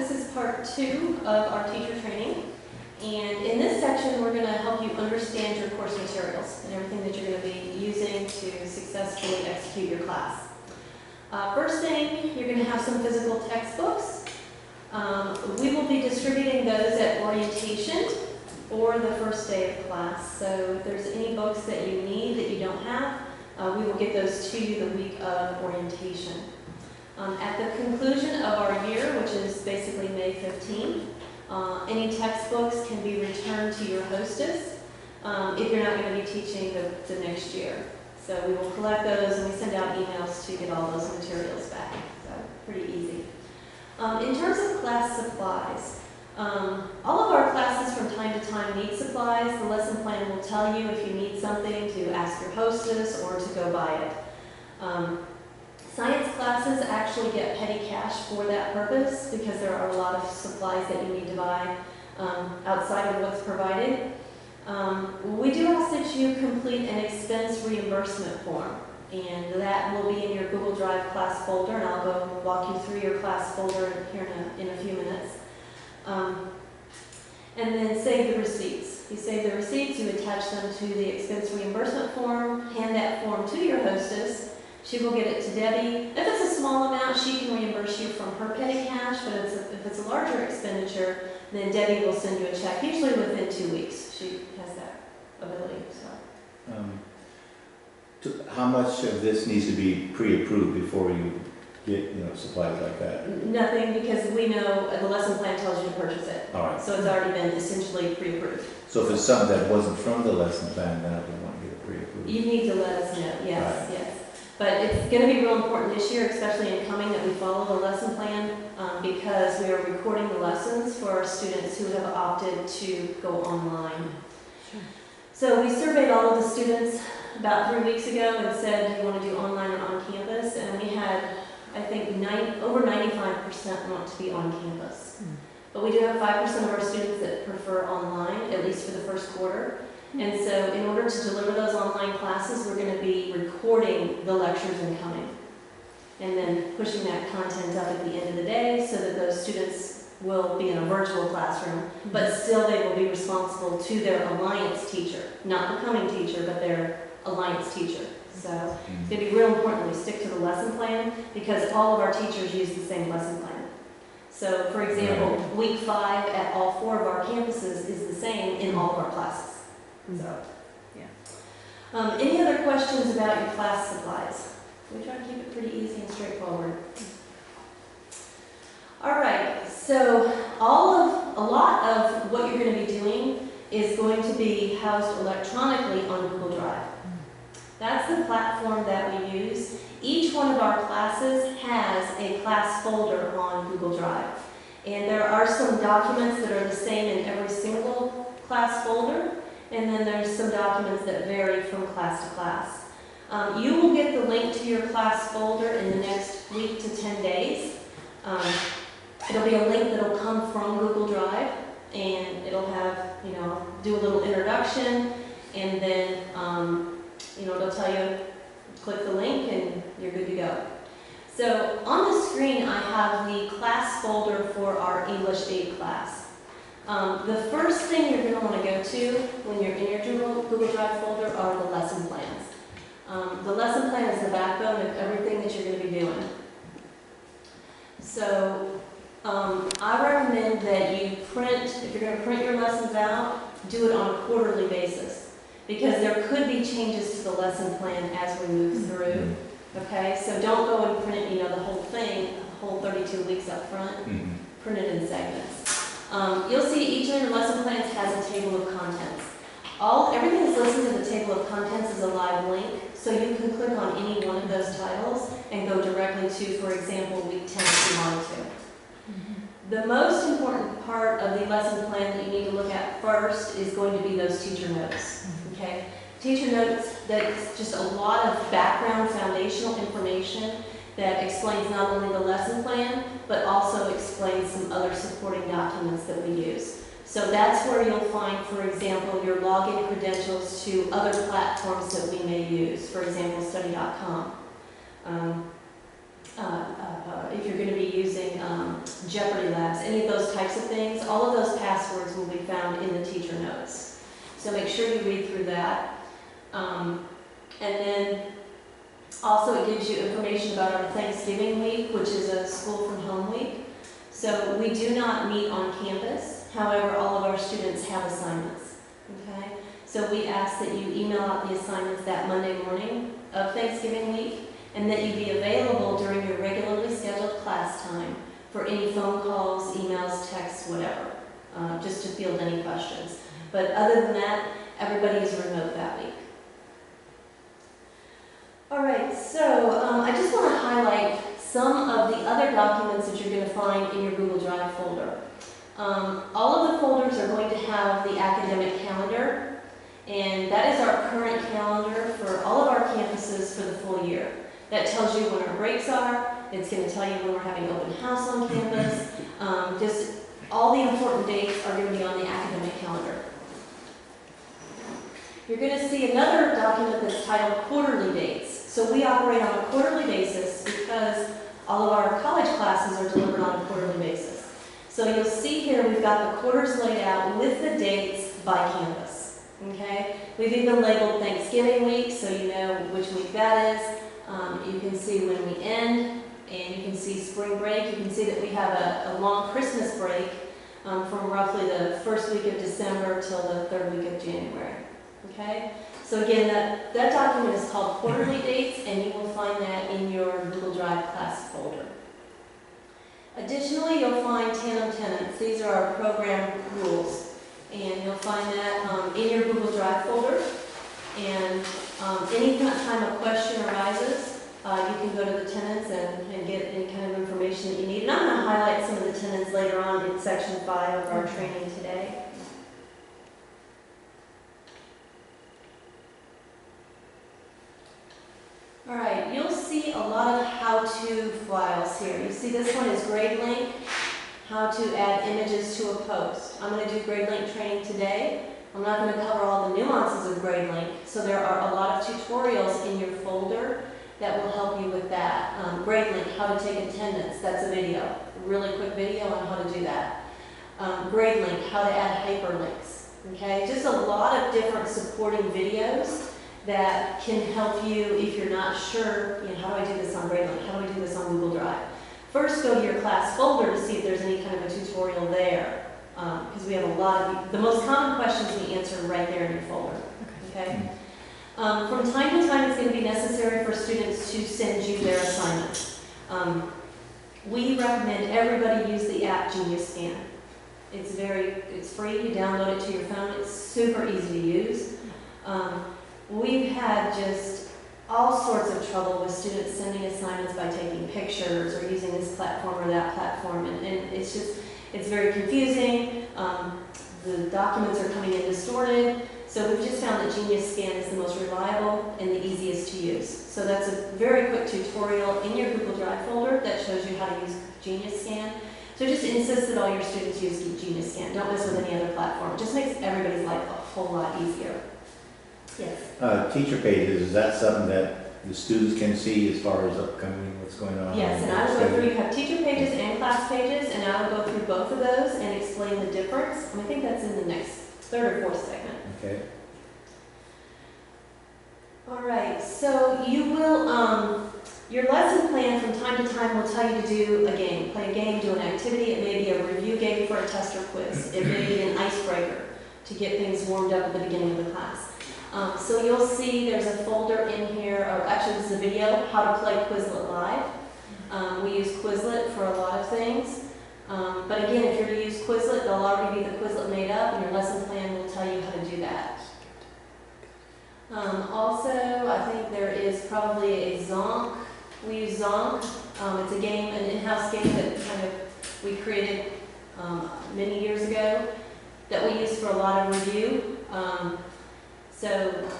This is part 2 of our teacher training. And in this section, we're going to help you understand your course materials and everything that you're going to be using to successfully execute your class. First thing, you're going to have some physical textbooks. We will be distributing those at orientation or the first day of class. So if there's any books that you need that you don't have, we will get those to you the week of orientation. At the conclusion of our year, which is basically May 15th, any textbooks can be returned to your hostess if you're not going to be teaching the next year. So we will collect those and we send out emails to get all those materials back. So pretty easy. In terms of class supplies, all of our classes from time to time need supplies. The lesson plan will tell you if you need something to ask your hostess or to go buy it. Science classes actually get petty cash for that purpose because there are a lot of supplies that you need to buy outside of what's provided. We do ask that you complete an expense reimbursement form, and that will be in your Google Drive class folder, and I'll go walk you through your class folder here in a few minutes. And then save the receipts. You save the receipts, you attach them to the expense reimbursement form, hand that form to your hostess. She will get it to Debbie. If it's a small amount, she can reimburse you from her petty cash, but if it's a larger expenditure, then Debbie will send you a check, usually within 2 weeks. She has that ability. So. How much of this needs to be pre-approved before you get supplies like that? Nothing, because we know the lesson plan tells you to purchase it. All right. So it's already been essentially pre-approved. So if it's something that wasn't from the lesson plan, then I would want to get it pre-approved. You need to let us know, yes, right. yes. But it's going to be real important this year, especially in coming, that we follow the lesson plan because we are recording the lessons for our students who have opted to go online. Sure. So we surveyed all of the students about 3 weeks ago and said, do you want to do online or on campus? And we had, I think, over 95% want to be on campus. But we do have 5% of our students that prefer online, at least for the first quarter. And so in order to deliver those online classes, we're going to be recording the lectures incoming and then pushing that content up at the end of the day so that those students will be in a virtual classroom, but still they will be responsible to their alliance teacher, not the coming teacher, but their alliance teacher. So it's going to be real important that we stick to the lesson plan because all of our teachers use the same lesson plan. So for example, week 5 at all 4 of our campuses is the same in all of our classes. So, yeah. Any other questions about your class supplies? We try to keep it pretty easy and straightforward. All right, so a lot of what you're going to be doing is going to be housed electronically on Google Drive. That's the platform that we use. Each one of our classes has a class folder on Google Drive. And there are some documents that are the same in every single class folder. And then there's some documents that vary from class to class. You will get the link to your class folder in the next week to 10 days. It'll be a link that'll come from Google Drive, and it'll have, do a little introduction, and then, it'll tell you, click the link, and you're good to go. So on the screen, I have the class folder for our English 8 class. The first thing you're going to want to go to when you're in your Google Drive folder are the lesson plans. The lesson plan is the backbone of everything that you're going to be doing. So I recommend that you if you're going to print your lessons out, do it on a quarterly basis because there could be changes to the lesson plan as we move through. Okay, so don't go and print the whole thing, the whole 32 weeks up front. Print it in segments. You'll see each of your lesson plans has a table of contents. Everything that's listed in the table of contents is a live link, so you can click on any one of those titles and go directly to, for example, week 10 if you wanted to. The most important part of the lesson plan that you need to look at first is going to be those teacher notes. Okay? Teacher notes, that's just a lot of background foundational information that explains not only the lesson plan, but also explains some other supporting documents that we use. So that's where you'll find, for example, your login credentials to other platforms that we may use, for example, study.com. if you're going to be using Jeopardy Labs, any of those types of things, all of those passwords will be found in the teacher notes. So make sure you read through that. And then also it gives you information about our Thanksgiving week, which is a school from home week. So we do not meet on campus. However, all of our students have assignments. Okay? So we ask that you email out the assignments that Monday morning of Thanksgiving week, and that you be available during your regularly scheduled class time for any phone calls, emails, texts, whatever, just to field any questions. But other than that, everybody is remote that week. All right, so I just want to highlight some of the other documents that you're going to find in your Google Drive folder. All of the folders are going to have the academic calendar, and that is our current calendar for all of our campuses for the full year. That tells you when our breaks are. It's going to tell you when we're having open house on campus. Just all the important dates are going to be on the academic calendar. You're going to see another document that's titled Quarterly Dates. So we operate on a quarterly basis because all of our college classes are delivered on a quarterly basis. So you'll see here we've got the quarters laid out with the dates by campus. Okay? We've even labeled Thanksgiving week so you know which week that is. You can see when we end, and you can see spring break. You can see that we have a long Christmas break from roughly the first week of December till the third week of January. Okay? So again, that document is called Quarterly Dates, and you will find that in your Google Drive class folder. Additionally, you'll find Tandem Tenants. These are our program rules, and you'll find that in your Google Drive folder. And any time a question arises, you can go to the tenants and get any kind of information that you need. And I'm going to highlight some of the tenants later on in section 5 of our training today. All right, you'll see a lot of how-to files here. You see this one is GradeLink, how to add images to a post. I'm going to do GradeLink training today. I'm not going to cover all the nuances of GradeLink, so there are a lot of tutorials in your folder that will help you with that. GradeLink, how to take attendance, that's a video, a really quick video on how to do that. GradeLink, how to add hyperlinks. Okay, just a lot of different supporting videos that can help you if you're not sure, how do I do this on GradeLink, how do I do this on Google Drive. First, go to your class folder to see if there's any kind of a tutorial there. Because we have a lot of, the most common questions we answer right there in your folder. Okay? From time to time, it's going to be necessary for students to send you their assignments. We recommend everybody use the app Genius Scan. It's free. You download it to your phone. It's super easy to use. We've had just all sorts of trouble with students sending assignments by taking pictures or using this platform or that platform, and it's very confusing. The documents are coming in distorted. So we've just found that Genius Scan is the most reliable and the easiest to use. So that's a very quick tutorial in your Google Drive folder that shows you how to use Genius Scan. So just insist that all your students use Genius Scan. Don't mess with any other platform. It just makes everybody's life a whole lot easier. Yes? Teacher pages, is that something that the students can see as far as upcoming, what's going on? Yes, and I will go through, you have teacher pages and class pages, and I will go through both of those and explain the difference. And I think that's in the next third or fourth segment. Okay. All right, so you will, your lesson plan from time to time will tell you to do a game, play a game, do an activity. It may be a review game for a test or quiz. It may be an icebreaker to get things warmed up at the beginning of the class. So you'll see there's a folder in here, or actually this is a video, how to play Quizlet Live. We use Quizlet for a lot of things. But again, if you're to use Quizlet, there'll already be the Quizlet made up, and your lesson plan will tell you how to do that. Also, I think there is probably a Zonk. We use Zonk. It's a game, an in-house game that we created many years ago that we use for a lot of review. So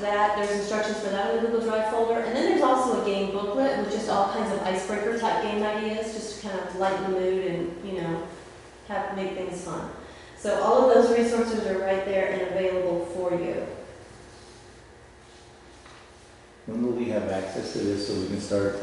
there's instructions for that in the Google Drive folder. And then there's also a game booklet with just all kinds of icebreaker type game ideas, just to kind of lighten the mood and, make things fun. So all of those resources are right there and available for you. When will we have access to this so we can start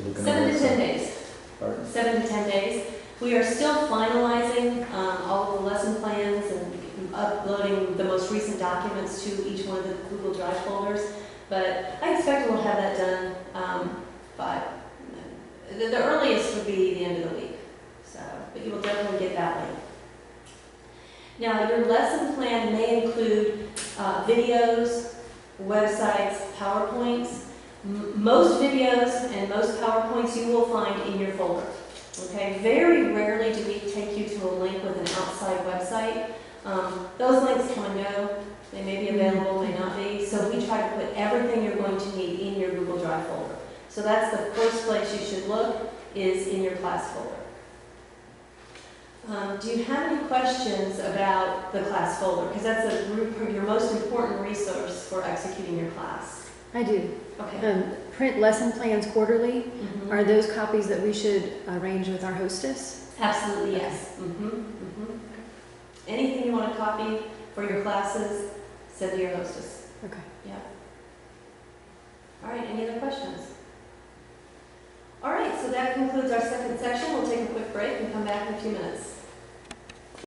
looking at it? 7 to 10 days. Pardon? 7 to 10 days. We are still finalizing all of the lesson plans and uploading the most recent documents to each one of the Google Drive folders, but I expect we'll have that done by, the earliest would be the end of the week, so, but you will definitely get that link. Now, your lesson plan may include videos, websites, PowerPoints. Most videos and most PowerPoints you will find in your folder. Okay, very rarely do we take you to a link with an outside website. Those links come and go. They may be available, may not be. So we try to put everything you're going to need in your Google Drive folder. So that's the first place you should look, is in your class folder. Do you have any questions about the class folder? Because that's your most important resource for executing your class. I do. Okay. Print lesson plans quarterly. Mhm. Are those copies that we should arrange with our hostess? Absolutely, yes. Anything you want to copy for your classes, send to your hostess. Okay. Yeah. All right, any other questions? All right, so that concludes our second section. We'll take a quick break and come back in a few minutes.